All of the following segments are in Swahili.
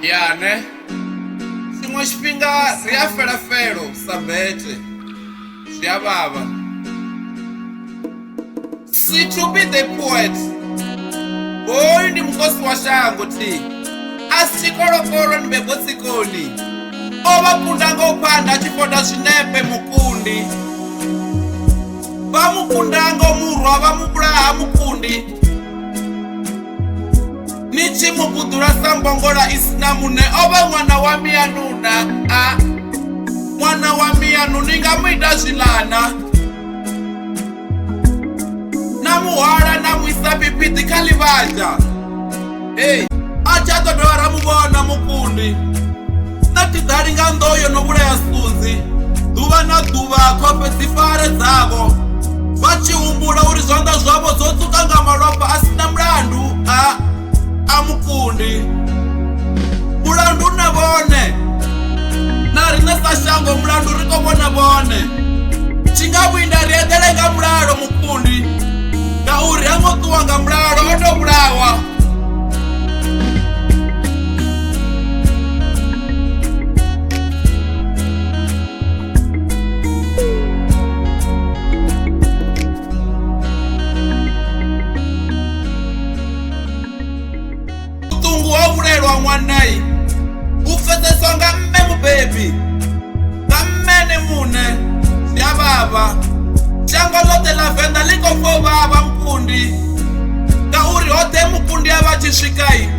Yane Simwe tshifhinga ri a felafelo sa bete zwi a vhavha. See, to be the poet, boy ndi mkosi wa shango ti asikolokolo ni bebotsikoni ovakunda ngopanda chifonda zvinepe mukundi vamukunda ngomurwa vamubulaha mukundi nichimukudula sambongola isina mune ove mwana wa miyanuna mwana wa miyanu ningamuita zvilana namuhwala namwisa pipiti khalivaja achatodova ramuvona mukundi natidzalinga ndoyo novulaya sunzi duva na duva khope dzifare dzavo vachihumbula uri zvanza zvavo dzotsuka nga malwapa asina mulandu a mukundi. Mulandu na vone na rine sashango mulandu rikovona vone chingavwinda rietelenga mulalo mukundi ngauri angotuwa nga mulalo otovulawa. Utungu wovulelwa mwanai ufeseswa nga mme mubebi nga mmene mune syavava shango lote la venda likofo vava mkundi ngauri hote mukundi avachisvikai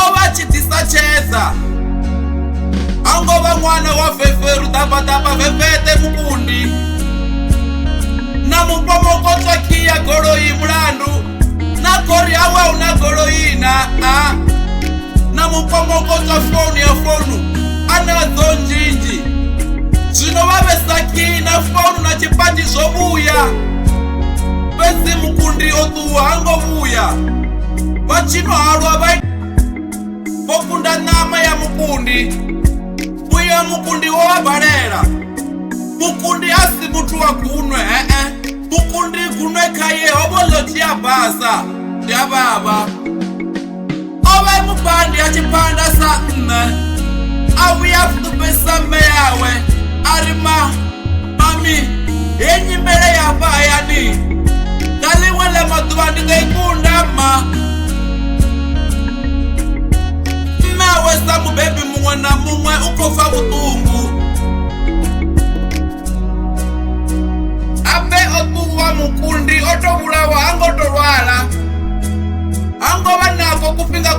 ovachidisa cheza angova mwana wa feferu tapatapa vevete mukundi namupomokotswakiya goloyi mulandu nakori awe una goloyina namupomokotswa fonu ya fonu anadzo njinji zvino vavesakina fonu na chipati zvovuya pesi mukundi otuwa angovuya vachinohalwa vokunda nama ya mukundi uya mukundi wovabhalela mukundi asi mutu wa gunwe mukundi gunwe khaye hovolotiya bhasa yavava ove mupandi achipanda sa nne avuya futupesa mme yawe arima mami yenyimbele yavayani ngaliwele maduva ndingaikunda ma mmewe sa mubebi mumwe na mumwe ukofa vutungu abe otuwa mukundi otovulawa angotolwala angova nako kupinga